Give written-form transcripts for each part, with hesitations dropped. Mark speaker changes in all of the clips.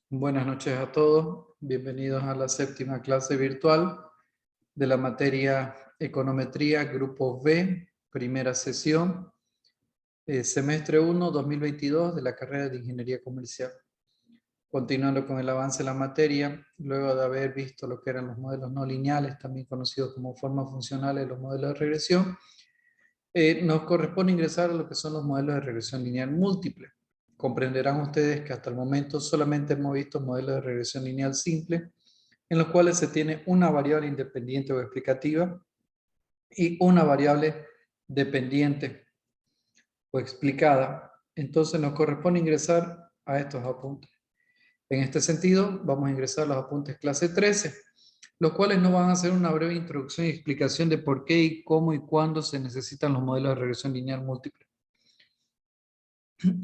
Speaker 1: Buenas noches a todos. Bienvenidos a la séptima clase virtual de la materia Econometría, Grupo B, primera sesión, semestre 1, 2022 de la carrera de Ingeniería Comercial. Continuando con el avance de la materia, luego de haber visto lo que eran los modelos no lineales, también conocidos como formas funcionales de los modelos de regresión, nos corresponde ingresar a lo que son los modelos de regresión lineal múltiple. Comprenderán ustedes que hasta el momento solamente hemos visto modelos de regresión lineal simple, en los cuales se tiene una variable independiente o explicativa y una variable dependiente o explicada. Entonces nos corresponde ingresar a estos apuntes. En este sentido, vamos a ingresar a los apuntes clase 13, los cuales nos van a hacer una breve introducción y explicación de por qué y cómo y cuándo se necesitan los modelos de regresión lineal múltiple.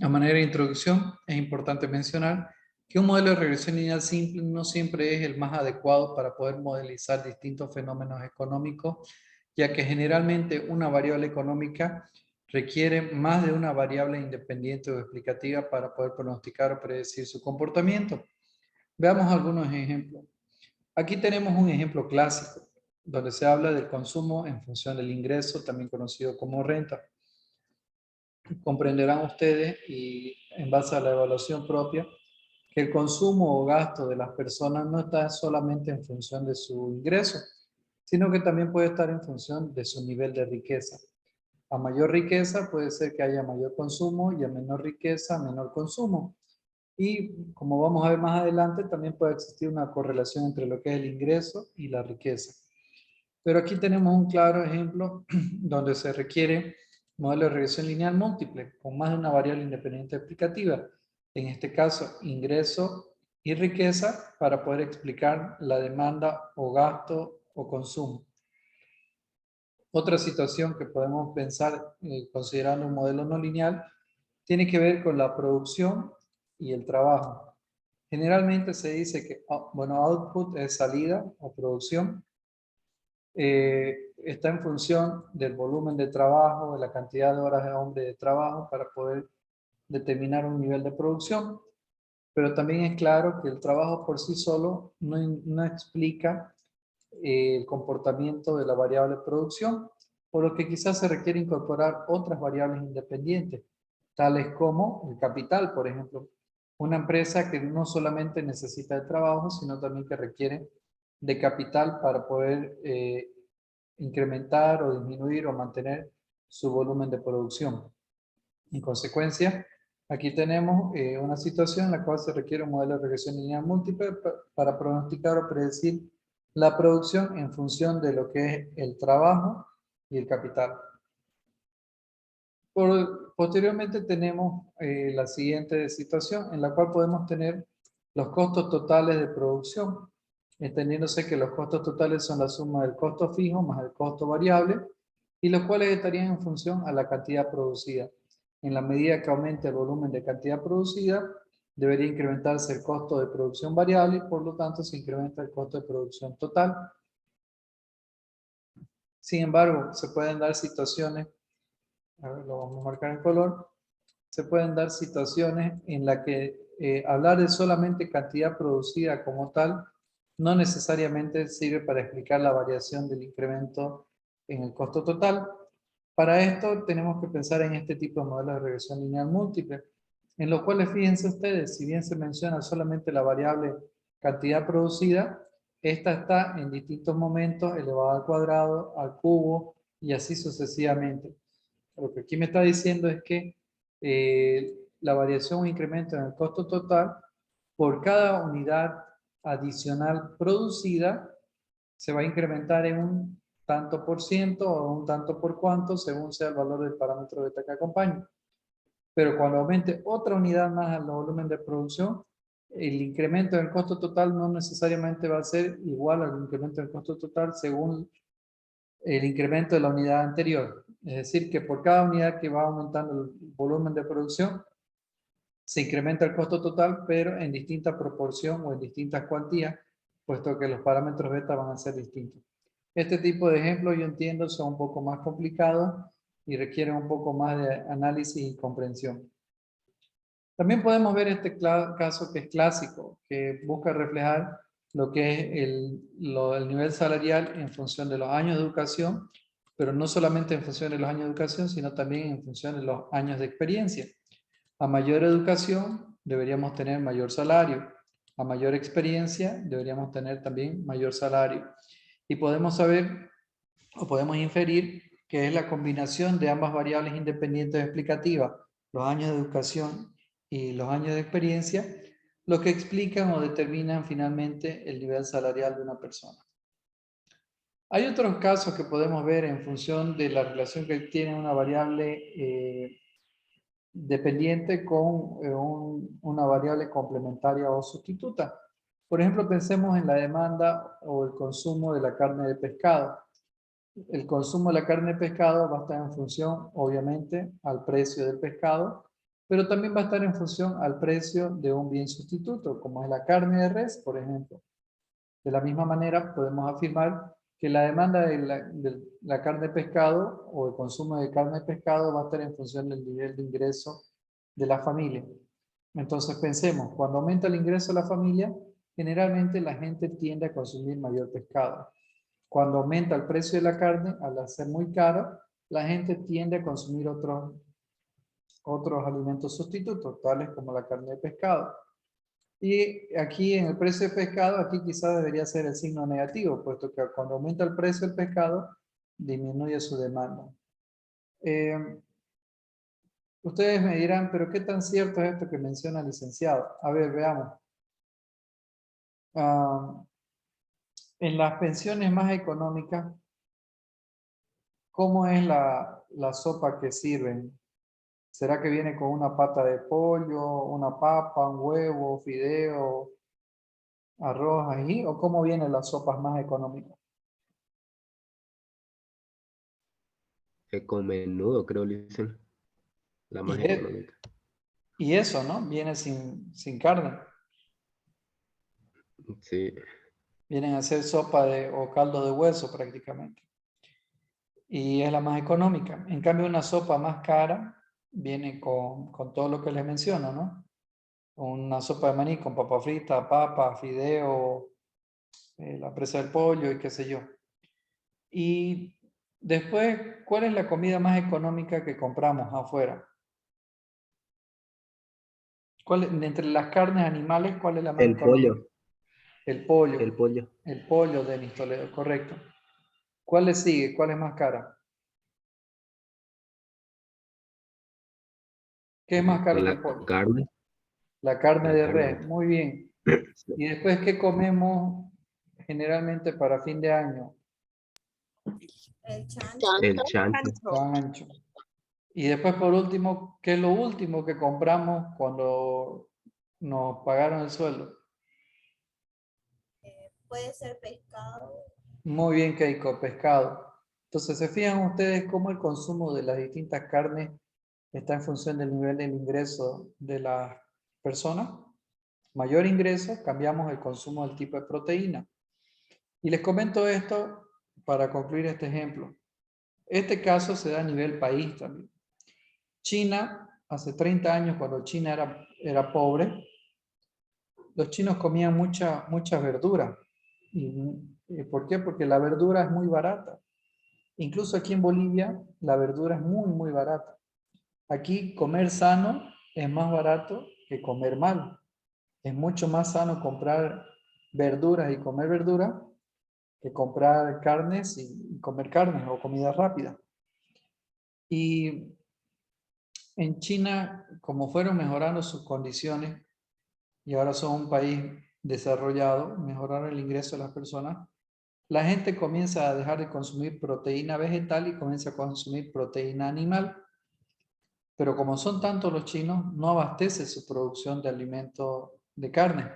Speaker 1: A manera de introducción, es importante mencionar que un modelo de regresión lineal simple no siempre es el más adecuado para poder modelizar distintos fenómenos económicos, ya que generalmente una variable económica requiere más de una variable independiente o explicativa para poder pronosticar o predecir su comportamiento. Veamos algunos ejemplos. Aquí tenemos un ejemplo clásico, donde se habla del consumo en función del ingreso, también conocido como renta. Comprenderán ustedes, y en base a la evaluación propia, que el consumo o gasto de las personas no está solamente en función de su ingreso, sino que también puede estar en función de su nivel de riqueza. A mayor riqueza puede ser que haya mayor consumo y a menor riqueza, menor consumo. Y como vamos a ver más adelante, también puede existir una correlación entre lo que es el ingreso y la riqueza. Pero aquí tenemos un claro ejemplo donde se requiere modelo de regresión lineal múltiple con más de una variable independiente explicativa. En este caso, ingreso y riqueza para poder explicar la demanda o gasto o consumo. Otra situación que podemos pensar considerando un modelo no lineal tiene que ver con la producción y el trabajo. Generalmente se dice que, bueno, output es salida o producción, está en función del volumen de trabajo, de la cantidad de horas de hombre de trabajo para poder determinar un nivel de producción. Pero también es claro que el trabajo por sí solo no explica el comportamiento de la variable producción, por lo que quizás se requiere incorporar otras variables independientes, tales como el capital, por ejemplo. Una empresa que no solamente necesita de trabajo, sino también que requiere de capital para poder incrementar o disminuir o mantener su volumen de producción. En consecuencia, aquí tenemos una situación en la cual se requiere un modelo de regresión lineal múltiple para pronosticar o predecir la producción en función de lo que es el trabajo y el capital. Posteriormente tenemos la siguiente situación en la cual podemos tener los costos totales de producción, entendiéndose que los costos totales son la suma del costo fijo más el costo variable, y los cuales estarían en función a la cantidad producida. En la medida que aumente el volumen de cantidad producida, debería incrementarse el costo de producción variable y por lo tanto se incrementa el costo de producción total. Sin embargo, se pueden dar situaciones, a ver, lo vamos a marcar en color, se pueden dar situaciones en las que hablar de solamente cantidad producida como tal no necesariamente sirve para explicar la variación del incremento en el costo total. Para esto tenemos que pensar en este tipo de modelos de regresión lineal múltiple, en los cuales fíjense ustedes, si bien se menciona solamente la variable cantidad producida, esta está en distintos momentos elevada al cuadrado, al cubo y así sucesivamente. Lo que aquí me está diciendo es que la variación o incremento en el costo total por cada unidad adicional producida se va a incrementar en un tanto por ciento o un tanto por cuanto según sea el valor del parámetro beta que acompañe. Pero cuando aumente otra unidad más al volumen de producción, el incremento del costo total no necesariamente va a ser igual al incremento del costo total según el incremento de la unidad anterior. Es decir, que por cada unidad que va aumentando el volumen de producción, se incrementa el costo total, pero en distinta proporción o en distintas cuantías, puesto que los parámetros beta van a ser distintos. Este tipo de ejemplos, yo entiendo, son un poco más complicados y requieren un poco más de análisis y comprensión. También podemos ver este caso que es clásico, que busca reflejar lo que es el nivel salarial en función de los años de educación, pero no solamente en función de los años de educación, sino también en función de los años de experiencia. A mayor educación deberíamos tener mayor salario. A mayor experiencia deberíamos tener también mayor salario. Y podemos saber o podemos inferir que es la combinación de ambas variables independientes explicativas, los años de educación y los años de experiencia, lo que explican o determinan finalmente el nivel salarial de una persona. Hay otros casos que podemos ver en función de la relación que tiene una variable dependiente con una variable complementaria o sustituta. Por ejemplo, pensemos en la demanda o el consumo de la carne de pescado. El consumo de la carne de pescado va a estar en función, obviamente, al precio del pescado, pero también va a estar en función al precio de un bien sustituto, como es la carne de res, por ejemplo. De la misma manera, podemos afirmar que la demanda de la carne de pescado o el consumo de carne de pescado va a estar en función del nivel de ingreso de la familia. Entonces pensemos, cuando aumenta el ingreso de la familia, generalmente la gente tiende a consumir mayor pescado. Cuando aumenta el precio de la carne, al ser muy cara, la gente tiende a consumir otros alimentos sustitutos, tales como la carne de pescado. Y aquí en el precio de pescado, aquí quizás debería ser el signo negativo, puesto que cuando aumenta el precio del pescado, disminuye su demanda. Ustedes me dirán, pero ¿qué tan cierto es esto que menciona el licenciado? A ver, veamos. En las pensiones más económicas, ¿cómo es la sopa que sirven? ¿Será que viene con una pata de pollo, una papa, un huevo, fideo, arroz, ají? ¿O cómo vienen las sopas más económicas?
Speaker 2: Con menudo, creo, le dicen. La más
Speaker 1: Y,
Speaker 2: económica.
Speaker 1: y eso, ¿no? Viene sin carne.
Speaker 2: Sí.
Speaker 1: Vienen a ser sopa o caldo de hueso prácticamente. Y es la más económica. En cambio, una sopa más cara viene con todo lo que les menciono, ¿no? Una sopa de maní con papa frita, papa, fideo, la presa del pollo y qué sé yo. Y después, ¿cuál es la comida más económica que compramos afuera? Entre las carnes animales, ¿cuál es la más
Speaker 2: El
Speaker 1: económica?
Speaker 2: pollo.
Speaker 1: El pollo.
Speaker 2: El pollo.
Speaker 1: El pollo, Denis Toledo, correcto. ¿Cuál le sigue? ¿Cuál es más cara? ¿Qué es más caro que el
Speaker 2: La
Speaker 1: pollo?
Speaker 2: carne.
Speaker 1: La carne
Speaker 2: La
Speaker 1: de
Speaker 2: carne.
Speaker 1: res. Muy bien.
Speaker 2: Sí.
Speaker 1: ¿Y después qué comemos generalmente para fin de año?
Speaker 3: El chancho.
Speaker 2: El chancho.
Speaker 1: Chancho. Y después, por último, ¿qué es lo último que compramos cuando nos pagaron el sueldo?
Speaker 3: Puede ser pescado.
Speaker 1: Muy bien, Keiko, pescado. Entonces, ¿se fijan ustedes cómo el consumo de las distintas carnes está en función del nivel del ingreso de las personas? Mayor ingreso, cambiamos el consumo del tipo de proteína. Y les comento esto para concluir este ejemplo. Este caso se da a nivel país también. China, hace 30 años, cuando China era pobre, los chinos comían mucha verdura. ¿Y por qué? Porque la verdura es muy barata. Incluso aquí en Bolivia, la verdura es muy barata. Aquí comer sano es más barato que comer mal. Es mucho más sano comprar verduras y comer verduras que comprar carnes y comer carnes o comida rápida. Y en China, como fueron mejorando sus condiciones y ahora son un país desarrollado, mejoraron el ingreso de las personas, la gente comienza a dejar de consumir proteína vegetal y comienza a consumir proteína animal. Pero como son tantos los chinos, no abastece su producción de alimentos de carne.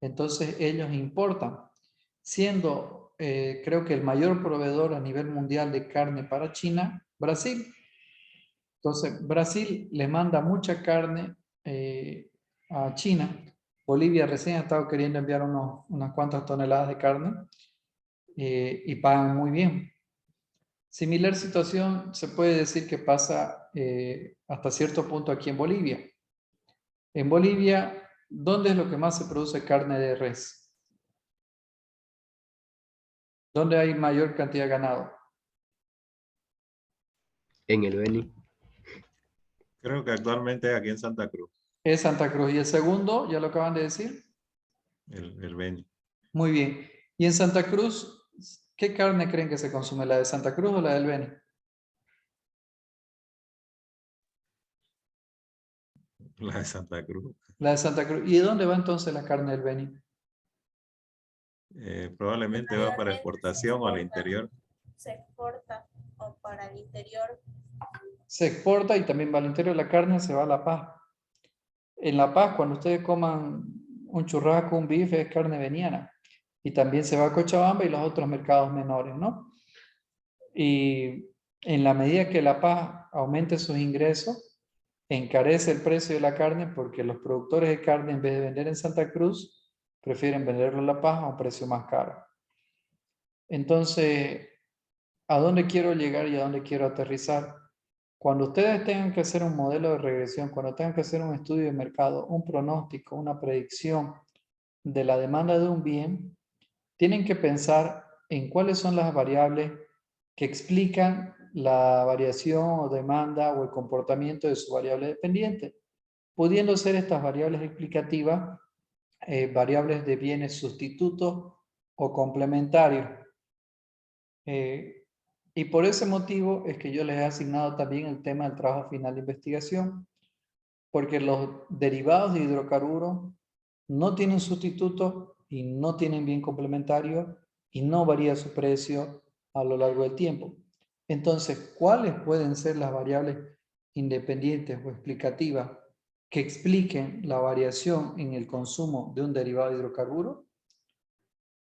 Speaker 1: Entonces ellos importan, siendo creo que el mayor proveedor a nivel mundial de carne para China, Brasil. Entonces Brasil le manda mucha carne a China. Bolivia recién ha estado queriendo enviar unas cuantas toneladas de carne y pagan muy bien. Similar situación se puede decir que pasa hasta cierto punto aquí en Bolivia. En Bolivia, ¿dónde es lo que más se produce carne de res? ¿Dónde hay mayor cantidad de ganado?
Speaker 2: En el Beni,
Speaker 4: Creo que actualmente aquí en Santa Cruz,
Speaker 1: Es Santa Cruz. ¿Y el segundo? ¿Ya lo acaban de decir?
Speaker 4: el Beni.
Speaker 1: Muy bien. ¿Y en Santa Cruz, qué carne creen que se consume? ¿La de Santa Cruz o la del Beni?
Speaker 4: La de Santa Cruz.
Speaker 1: La de Santa Cruz. ¿Y de dónde va entonces la carne del Beni?
Speaker 4: Probablemente va para
Speaker 3: Mayormente
Speaker 4: exportación o al interior.
Speaker 3: se exporta o para el interior.
Speaker 1: Se exporta y también va al interior. La carne se va a La Paz. En La Paz, cuando ustedes coman un churrasco, un bife, es carne veniana. Y también se va a Cochabamba y los otros mercados menores, ¿no? Y en la medida que La Paz aumente sus ingresos, encarece el precio de la carne porque los productores de carne, en vez de vender en Santa Cruz, prefieren venderlo en La Paz a un precio más caro. Entonces, ¿a dónde quiero llegar y a dónde quiero aterrizar? Cuando ustedes tengan que hacer un modelo de regresión, cuando tengan que hacer un estudio de mercado, un pronóstico, una predicción de la demanda de un bien, tienen que pensar en cuáles son las variables que explican la variación o demanda o el comportamiento de su variable dependiente, pudiendo ser estas variables explicativas variables de bienes sustitutos o complementarios. Y por ese motivo es que yo les he asignado también el tema del trabajo final de investigación, porque los derivados de hidrocarburos no tienen sustituto y no tienen bien complementario y no varía su precio a lo largo del tiempo. Entonces, ¿cuáles pueden ser las variables independientes o explicativas que expliquen la variación en el consumo de un derivado de hidrocarburo?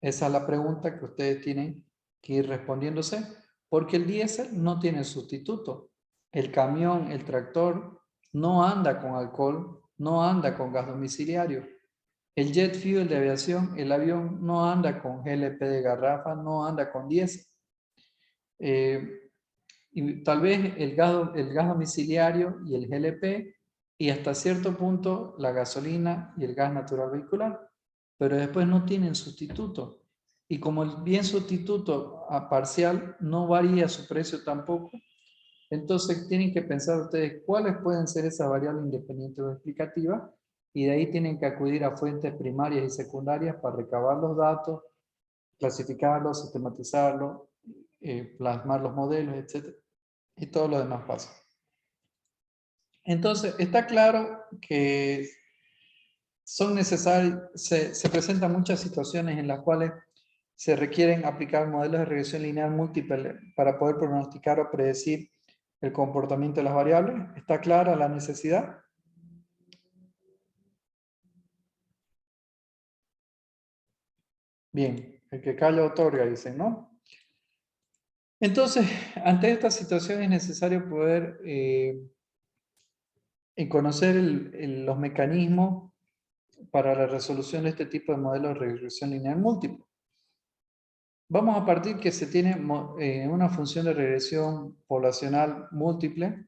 Speaker 1: Esa es la pregunta que ustedes tienen que ir respondiéndose, porque el diésel no tiene sustituto. El camión, el tractor, no anda con alcohol, no anda con gas domiciliario. El jet fuel de aviación, el avión no anda con GLP de garrafa, no anda con diésel. Y tal vez el gas domiciliario y el GLP, y hasta cierto punto la gasolina y el gas natural vehicular, pero después no tienen sustituto. Y como el bien sustituto a parcial no varía su precio tampoco, entonces tienen que pensar ustedes cuáles pueden ser esas variables independientes o explicativas, y de ahí tienen que acudir a fuentes primarias y secundarias para recabar los datos, clasificarlos, sistematizarlos, plasmar los modelos, etc. Y todo lo demás pasa. Entonces, está claro que son necesarias, se presentan muchas situaciones en las cuales se requieren aplicar modelos de regresión lineal múltiple para poder pronosticar o predecir el comportamiento de las variables. ¿Está clara la necesidad? Bien, el que calla otorga, dicen, ¿no? Entonces, ante esta situación es necesario poder conocer los mecanismos para la resolución de este tipo de modelos de regresión lineal múltiple. Vamos a partir que se tiene una función de regresión poblacional múltiple.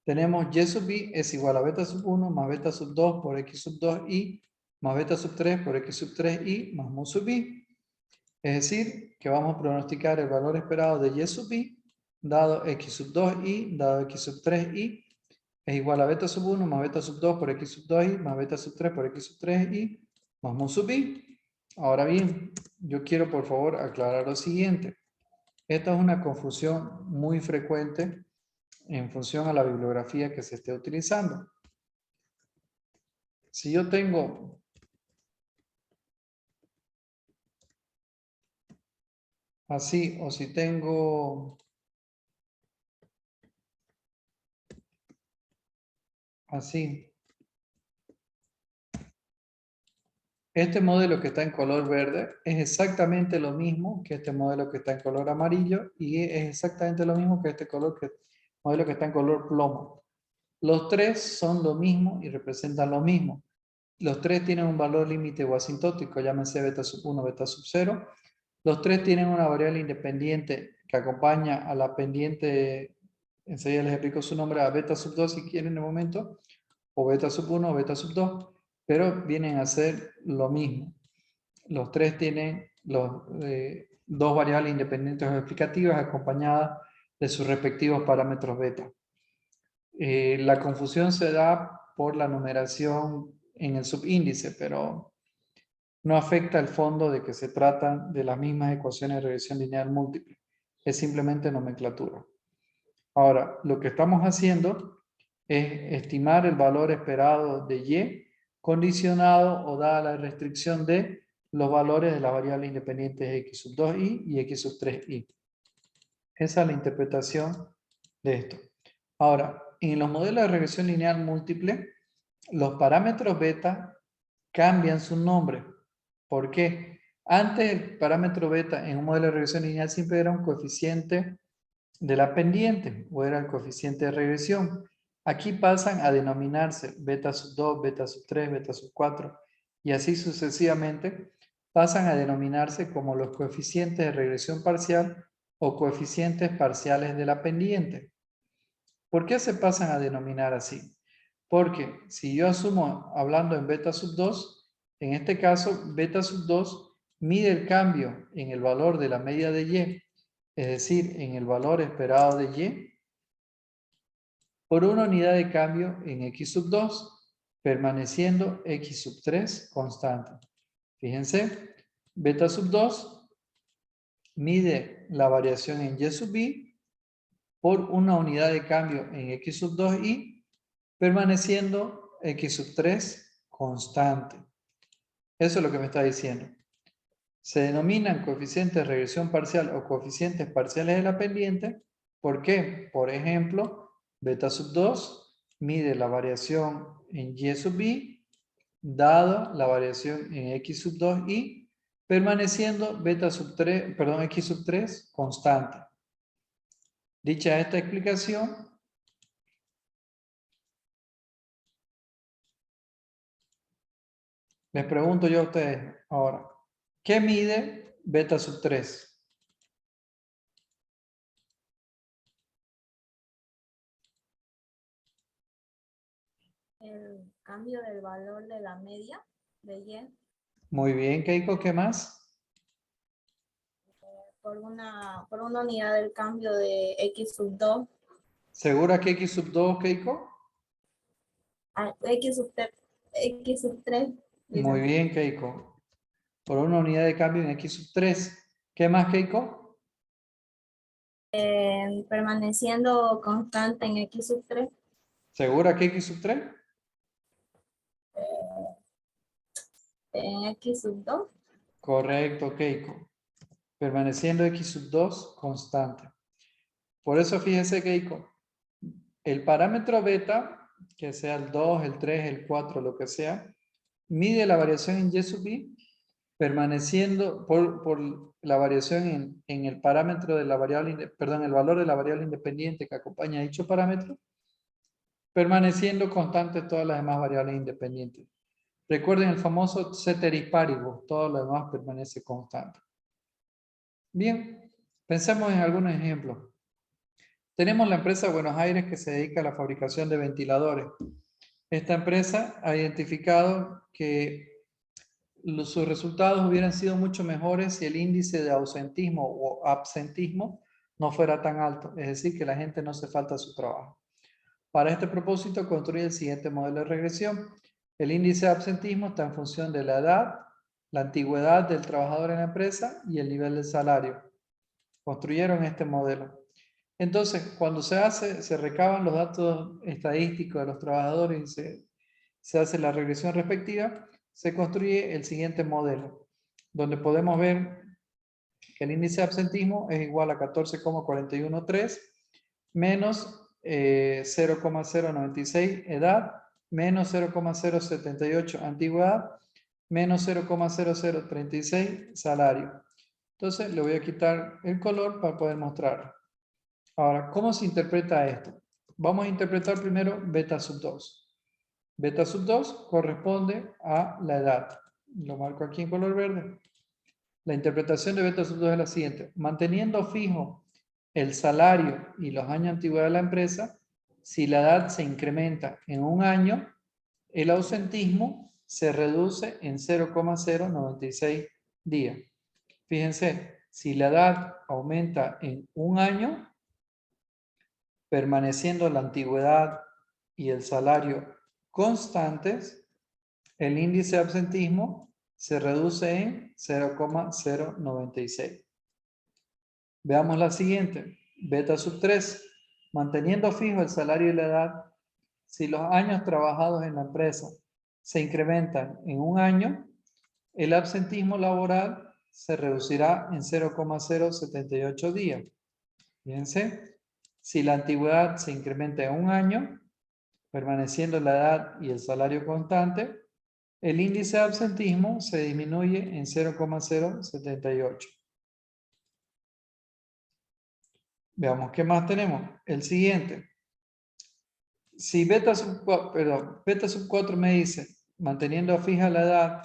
Speaker 1: Tenemos y sub i es igual a beta sub 1 más beta sub 2 por x sub 2i más beta sub 3 por x sub 3i más mu sub i. Es decir, que vamos a pronosticar el valor esperado de y sub i dado x sub 2i dado x sub 3i es igual a beta sub 1 más beta sub 2 por x sub 2i más beta sub 3 por x sub 3i más mu sub i. Ahora bien, yo quiero por favor aclarar lo siguiente. Esta es una confusión muy frecuente en función a la bibliografía que se esté utilizando. Si yo tengo así, o si tengo así, este modelo que está en color verde es exactamente lo mismo que este modelo que está en color amarillo y es exactamente lo mismo que este modelo que está en color plomo. Los tres son lo mismo y representan lo mismo. Los tres tienen un valor límite o asintótico, llámese beta sub 1, beta sub 0. Los tres tienen una variable independiente que acompaña a la pendiente, enseguida les explico su nombre, a beta sub 2 si quieren en el momento, o beta sub 1 o beta sub 2, pero vienen a ser lo mismo. Los tres tienen dos variables independientes o explicativas acompañadas de sus respectivos parámetros beta. La confusión se da por la numeración en el subíndice, pero no afecta el fondo de que se tratan de las mismas ecuaciones de regresión lineal múltiple. Es simplemente nomenclatura. Ahora, lo que estamos haciendo es estimar el valor esperado de y condicionado o dada la restricción de los valores de las variables independientes x sub 2i y x sub 3i. Esa es la interpretación de esto. Ahora, en los modelos de regresión lineal múltiple, los parámetros beta cambian su nombre. ¿Por qué? Antes el parámetro beta en un modelo de regresión lineal siempre era un coeficiente de la pendiente o era el coeficiente de regresión. Aquí pasan a denominarse beta sub 2, beta sub 3, beta sub 4 y así sucesivamente pasan a denominarse como los coeficientes de regresión parcial o coeficientes parciales de la pendiente. ¿Por qué se pasan a denominar así? Porque si yo asumo, hablando en beta sub 2, en este caso, beta sub 2 mide el cambio en el valor de la media de y, es decir, en el valor esperado de y, por una unidad de cambio en x sub 2, permaneciendo x sub 3 constante. Fíjense, beta sub 2 mide la variación en y sub i por una unidad de cambio en x sub 2i, permaneciendo x sub 3 constante. Eso es lo que me está diciendo. Se denominan coeficientes de regresión parcial o coeficientes parciales de la pendiente. ¿Por qué? Por ejemplo, beta sub 2 mide la variación en y sub i, dado la variación en x sub 2i, permaneciendo beta sub 3, perdón, x sub 3 constante. Dicha esta explicación, les pregunto yo a ustedes ahora, ¿qué mide beta sub 3?
Speaker 3: El cambio del valor de la media de y
Speaker 1: Muy bien, Keiko, ¿qué más?
Speaker 3: por una unidad del cambio de x sub 2
Speaker 1: ¿Segura que x sub 2, Keiko?
Speaker 3: a x sub 3.
Speaker 1: Muy bien, Keiko. Por una unidad de cambio en x sub 3. ¿Qué más, Keiko?
Speaker 3: Permaneciendo constante en x sub 3.
Speaker 1: ¿Segura que x sub 3?
Speaker 3: En x sub 2.
Speaker 1: Correcto, Keiko. Permaneciendo x sub 2 constante. Por eso fíjese, Keiko, el parámetro beta, que sea el 2, el 3, el 4, lo que sea, mide la variación en y sub i, permaneciendo por la variación en el parámetro de la variable, perdón, el valor de la variable independiente que acompaña a dicho parámetro, permaneciendo constante todas las demás variables independientes. Recuerden el famoso ceteris paribus, todo lo demás permanece constante. Bien, pensemos en algunos ejemplos. Tenemos la empresa Buenos Aires que se dedica a la fabricación de ventiladores. Esta empresa ha identificado que sus resultados hubieran sido mucho mejores si el índice de ausentismo o absentismo no fuera tan alto, es decir, que la gente no se falta a su trabajo. Para este propósito, construye el siguiente modelo de regresión. El índice de absentismo está en función de la edad, la antigüedad del trabajador en la empresa y el nivel de salario. Construyeron este modelo. Entonces, cuando se recaban los datos estadísticos de los trabajadores y se hace la regresión respectiva, se construye el siguiente modelo, donde podemos ver que el índice de absentismo es igual a 14,413 menos 0,096 edad, menos 0,078 antigüedad, menos 0,0036 salario. Entonces le voy a quitar el color para poder mostrar. Ahora, ¿cómo se interpreta esto? Vamos a interpretar primero beta sub 2. Beta sub 2 corresponde a la edad. Lo marco aquí en color verde. La interpretación de beta sub 2 es la siguiente. Manteniendo fijo el salario y los años de antigüedad de la empresa, si la edad se incrementa en un año, el ausentismo se reduce en 0,096 días. Fíjense, si la edad aumenta en un año, permaneciendo la antigüedad y el salario constantes, el índice de absentismo se reduce en 0,096. Veamos la siguiente. Beta sub 3. Manteniendo fijo el salario y la edad, si los años trabajados en la empresa se incrementan en un año, el absentismo laboral se reducirá en 0,078 días. Fíjense, si la antigüedad se incrementa en un año, permaneciendo la edad y el salario constante, el índice de absentismo se disminuye en 0,078. Veamos qué más tenemos. El siguiente. Si beta sub 4 me dice, manteniendo fija la edad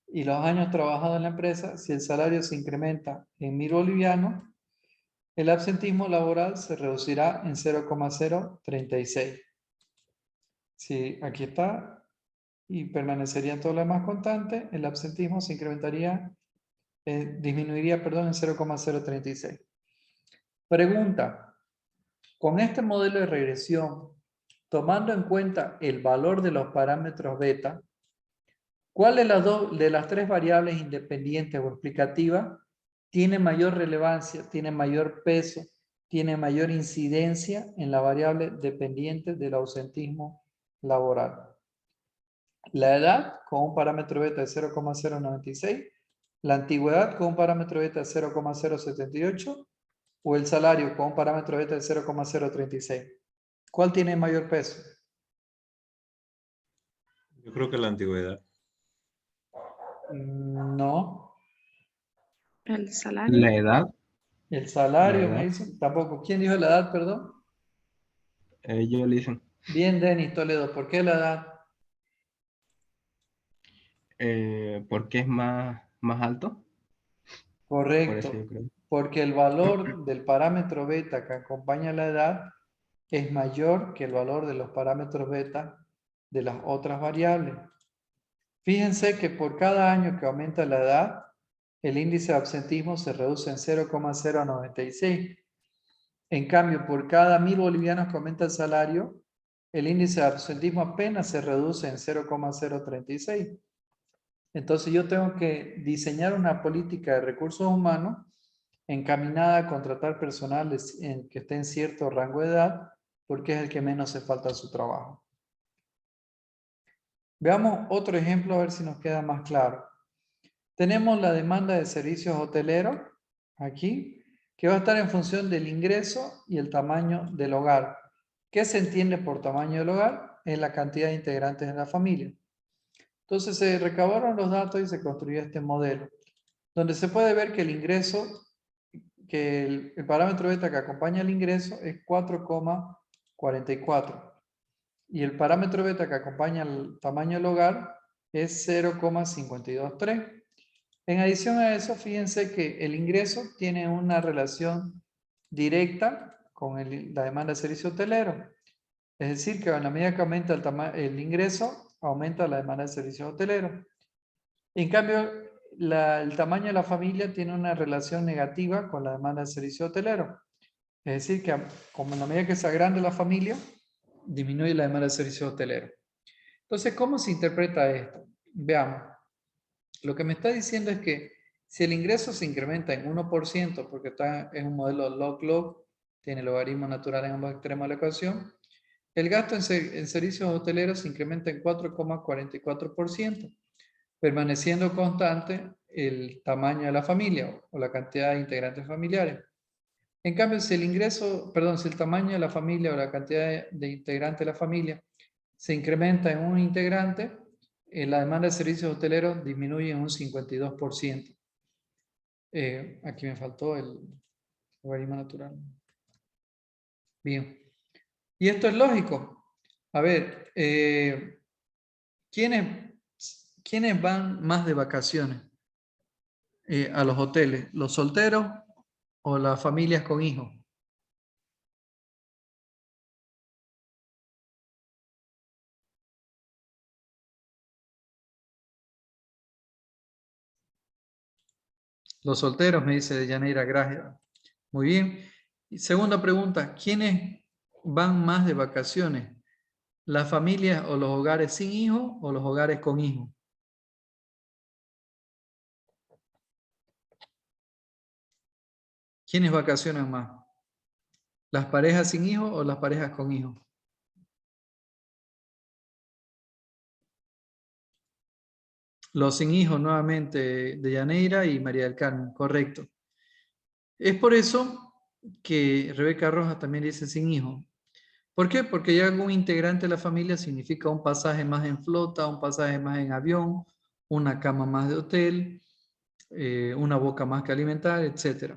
Speaker 1: y los años trabajados en la empresa, si el salario se incrementa en 1000 bolivianos, el absentismo laboral se reducirá en 0,036. Si aquí está y permanecería todo lo demás constante, el absentismo se incrementaría, disminuiría, perdón, en 0,036. Pregunta, con este modelo de regresión, tomando en cuenta el valor de los parámetros beta, ¿cuál de las tres variables independientes o explicativas tiene mayor relevancia, tiene mayor peso, tiene mayor incidencia en la variable dependiente del ausentismo laboral? La edad con un parámetro beta de 0,096, la antigüedad con un parámetro beta de 0,078 o el salario con un parámetro beta de 0,036. ¿Cuál tiene mayor peso?
Speaker 4: Yo creo que la antigüedad.
Speaker 1: No.
Speaker 3: El salario.
Speaker 2: La edad,
Speaker 1: El salario,
Speaker 2: La
Speaker 1: me
Speaker 2: edad.
Speaker 1: dicen. Tampoco. ¿Quién dijo la edad, perdón?
Speaker 2: ellos dicen,
Speaker 1: Bien, Denis Toledo. ¿Por qué la edad?
Speaker 2: porque es más alto, por eso
Speaker 1: Correcto.
Speaker 2: yo creo.
Speaker 1: Porque el valor del parámetro beta que acompaña la edad es mayor que el valor de los parámetros beta de las otras variables. Fíjense que por cada año que aumenta la edad, el índice de absentismo se reduce en 0,096. En cambio, por cada 1000 bolivianos que aumenta el salario, el índice de absentismo apenas se reduce en 0,036. Entonces yo tengo que diseñar una política de recursos humanos encaminada a contratar personal que esté en cierto rango de edad, porque es el que menos se falta a su trabajo. Veamos otro ejemplo a ver si nos queda más claro. Tenemos la demanda de servicios hoteleros aquí, que va a estar en función del ingreso y el tamaño del hogar. ¿Qué se entiende por tamaño del hogar? Es la cantidad de integrantes de la familia. Entonces se recabaron los datos y se construyó este modelo, donde se puede ver que el ingreso, que el parámetro beta que acompaña el ingreso es 4,44. Y el parámetro beta que acompaña el tamaño del hogar es 0,523. En adición a eso, fíjense que el ingreso tiene una relación directa con la demanda de servicio hotelero. Es decir, que a la medida que aumenta el ingreso, aumenta la demanda de servicio hotelero. En cambio, el tamaño de la familia tiene una relación negativa con la demanda de servicio hotelero. Es decir, que como en la medida que se agranda la familia, disminuye la demanda de servicio hotelero. Entonces, ¿cómo se interpreta esto? Veamos. Lo que me está diciendo es que si el ingreso se incrementa en 1%, porque es un modelo log-log, tiene logaritmo natural en ambos extremos de la ecuación, el gasto en servicios hoteleros se incrementa en 4,44%, permaneciendo constante el tamaño de la familia o la cantidad de integrantes familiares. En cambio, si el tamaño de la familia o la cantidad de integrantes de la familia se incrementa en un integrante, la demanda de servicios hoteleros disminuye en un 52%. Aquí me faltó el logaritmo natural. Bien. Y esto es lógico. A ver, ¿quiénes van más de vacaciones a los hoteles? ¿Los solteros o las familias con hijos? . Los solteros, me dice Yaneira Gracia. Muy bien. Y segunda pregunta, ¿quiénes van más de vacaciones? ¿Las familias o los hogares sin hijos o los hogares con hijos? ¿Quiénes vacacionan más? ¿Las parejas sin hijos o las parejas con hijos? Los sin hijos nuevamente de Yaneira y María del Carmen, correcto. Es por eso que Rebeca Rojas también dice sin hijos. ¿Por qué? Porque ya algún integrante de la familia significa un pasaje más en flota, un pasaje más en avión, una cama más de hotel, una boca más que alimentar, etc.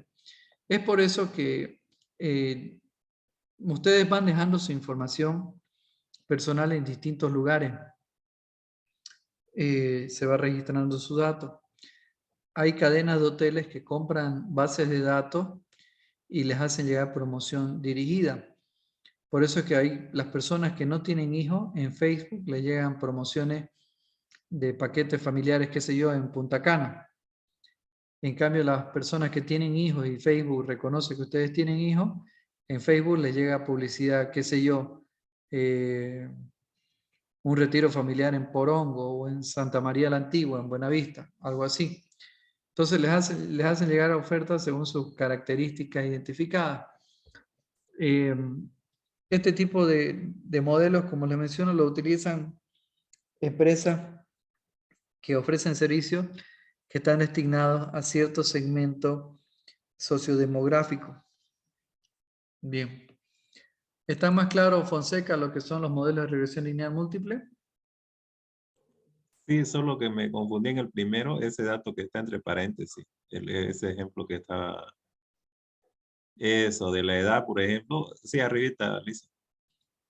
Speaker 1: Es por eso que ustedes van dejando su información personal en distintos lugares. Se va registrando su dato. Hay cadenas de hoteles que compran bases de datos y les hacen llegar promoción dirigida. Por eso es que hay las personas que no tienen hijos en Facebook les llegan promociones de paquetes familiares, qué sé yo, en Punta Cana. En cambio, las personas que tienen hijos y Facebook reconoce que ustedes tienen hijos, en Facebook les llega publicidad, qué sé yo, un retiro familiar en Porongo o en Santa María la Antigua, en Buenavista, algo así. Entonces les hacen llegar ofertas según sus características identificadas. Este tipo de modelos, como les menciono, lo utilizan empresas que ofrecen servicios que están destinados a cierto segmento sociodemográfico. Bien. ¿Está más claro, Fonseca, lo que son los modelos de regresión lineal múltiple?
Speaker 4: Sí, solo que me confundí en el primero, ese dato que está entre paréntesis, ese ejemplo que estaba, eso de la edad, por ejemplo, sí, arribita, Lisa,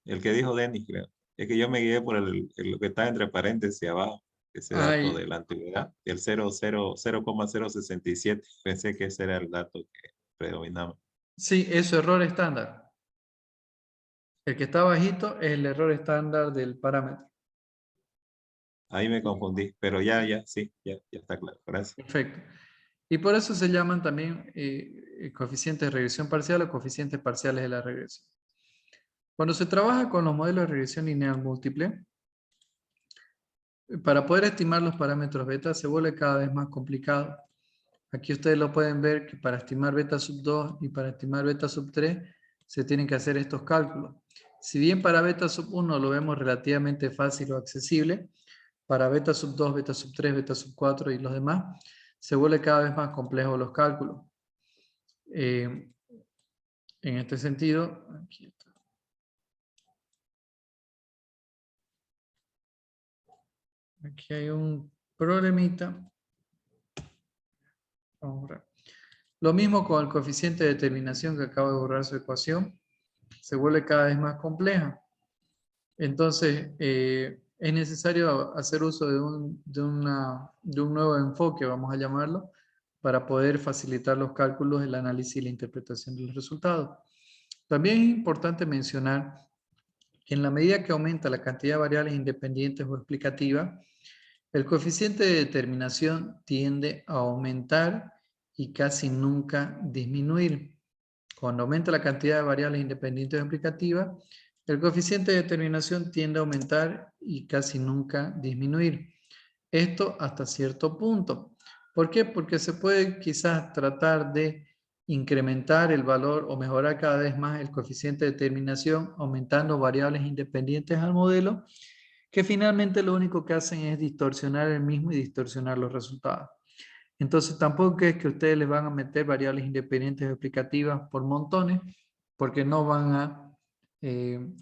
Speaker 4: el que dijo Denis, creo. Es que yo me guié por lo que está entre paréntesis abajo, ese dato de la antigüedad, el 0,067. Pensé que ese era el dato que predominaba.
Speaker 1: Sí, es su error estándar. El que está bajito es el error estándar del parámetro.
Speaker 4: Ahí me confundí, pero sí, ya está claro. Gracias.
Speaker 1: Perfecto. Y por eso se llaman también coeficientes de regresión parcial o coeficientes parciales de la regresión. Cuando se trabaja con los modelos de regresión lineal múltiple, para poder estimar los parámetros beta se vuelve cada vez más complicado. Aquí ustedes lo pueden ver que para estimar beta sub 2 y para estimar beta sub 3 se tienen que hacer estos cálculos. Si bien para beta sub 1 lo vemos relativamente fácil o accesible, para beta sub 2, beta sub 3, beta sub 4 y los demás, se vuelve cada vez más complejo los cálculos. En este sentido, aquí está. Aquí hay un problemita. Vamos a borrar. Lo mismo con el coeficiente de determinación que acabo de borrar su ecuación. Se vuelve cada vez más compleja. Entonces, es necesario hacer uso de un nuevo enfoque, vamos a llamarlo, para poder facilitar los cálculos, el análisis y la interpretación de los resultados. También es importante mencionar que en la medida que aumenta la cantidad de variables independientes o explicativas, el coeficiente de determinación tiende a aumentar y casi nunca disminuir. Cuando aumenta la cantidad de variables independientes o explicativas, el coeficiente de determinación tiende a aumentar y casi nunca disminuir. Esto hasta cierto punto. ¿Por qué? Porque se puede quizás tratar de incrementar el valor o mejorar cada vez más el coeficiente de determinación aumentando variables independientes al modelo, que finalmente lo único que hacen es distorsionar el mismo y distorsionar los resultados. Entonces tampoco es que ustedes les van a meter variables independientes o explicativas por montones, porque no van a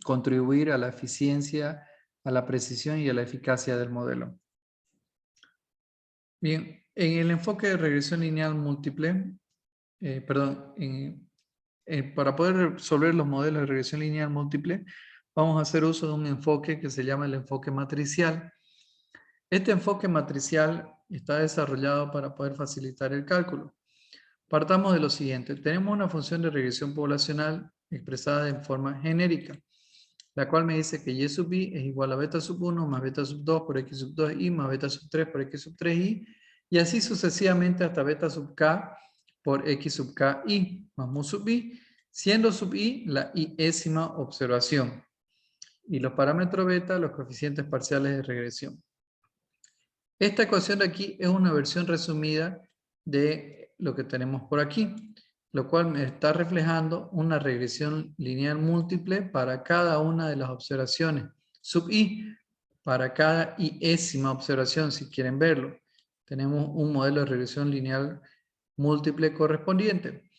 Speaker 1: contribuir a la eficiencia, a la precisión y a la eficacia del modelo. Bien, en el enfoque de regresión lineal múltiple, para poder resolver los modelos de regresión lineal múltiple, vamos a hacer uso de un enfoque que se llama el enfoque matricial. Este enfoque matricial está desarrollado para poder facilitar el cálculo. Partamos de lo siguiente. Tenemos una función de regresión poblacional expresada en forma genérica, la cual me dice que y sub i es igual a beta sub 1 más beta sub 2 por x sub 2i más beta sub 3 por x sub 3i, Y así sucesivamente hasta beta sub k por x sub k i más mu sub i, siendo sub i la iésima observación. Y los parámetros beta, los coeficientes parciales de regresión. Esta ecuación de aquí es una versión resumida de lo que tenemos por aquí, lo cual me está reflejando una regresión lineal múltiple para cada una de las observaciones. Sub i, para cada iésima observación, si quieren verlo. Tenemos un modelo de regresión lineal múltiple correspondiente.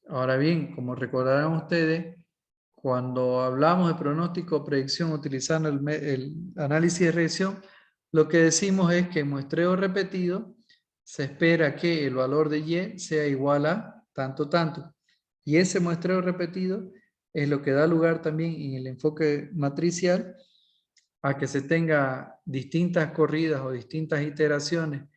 Speaker 1: Ahora bien, como recordarán ustedes, cuando hablamos de pronóstico o predicción utilizando el análisis de regresión, lo que decimos es que en muestreo repetido se espera que el valor de y sea igual a tanto, tanto. Y ese muestreo repetido es lo que da lugar también en el enfoque matricial a que se tenga distintas corridas o distintas iteraciones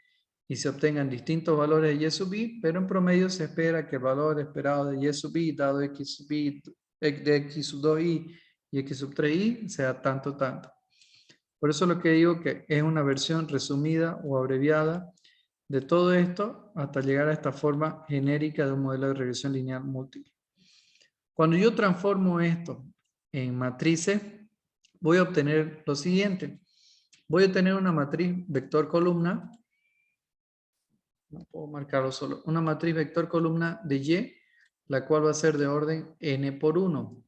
Speaker 1: y se obtengan distintos valores de y sub i, pero en promedio se espera que el valor esperado de y sub i dado x sub i de x sub 2i y x sub 3i sea tanto, tanto. Por eso lo que digo que es una versión resumida o abreviada de todo esto hasta llegar a esta forma genérica de un modelo de regresión lineal múltiple. Cuando yo transformo esto en matrices, voy a obtener lo siguiente. Voy a tener una matriz vector columna. No puedo marcarlo solo. Una matriz vector columna de y, la cual va a ser de orden n por 1.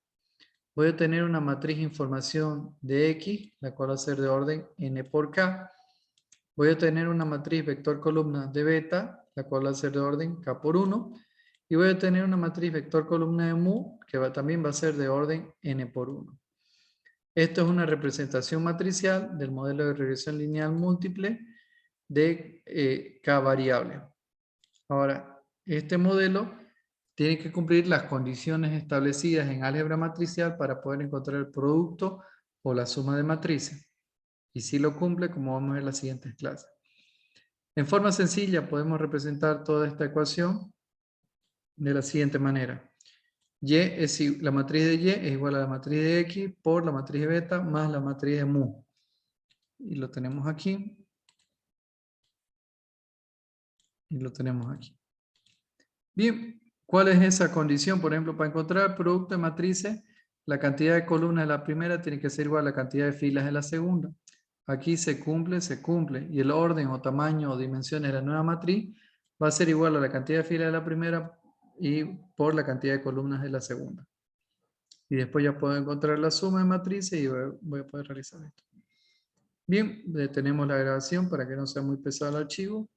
Speaker 1: Voy a tener una matriz información de x, la cual va a ser de orden n por k. Voy a tener una matriz vector columna de beta, la cual va a ser de orden k por 1. Y voy a tener una matriz vector columna de mu, que también va a ser de orden n por 1. Esto es una representación matricial del modelo de regresión lineal múltiple de k variable. Ahora, este modelo tiene que cumplir las condiciones establecidas en álgebra matricial para poder encontrar el producto o la suma de matrices. Y si lo cumple, como vamos a ver en las siguientes clases. En forma sencilla podemos representar toda esta ecuación de la siguiente manera. La matriz de y es igual a la matriz de x por la matriz de beta más la matriz de mu. Y lo tenemos aquí. Y lo tenemos aquí. Bien, ¿cuál es esa condición? Por ejemplo, para encontrar el producto de matrices, la cantidad de columnas de la primera tiene que ser igual a la cantidad de filas de la segunda. Aquí se cumple. Y el orden o tamaño o dimensiones de la nueva matriz va a ser igual a la cantidad de filas de la primera y por la cantidad de columnas de la segunda. Y después ya puedo encontrar la suma de matrices y voy a poder realizar esto. Bien, detenemos la grabación para que no sea muy pesado el archivo.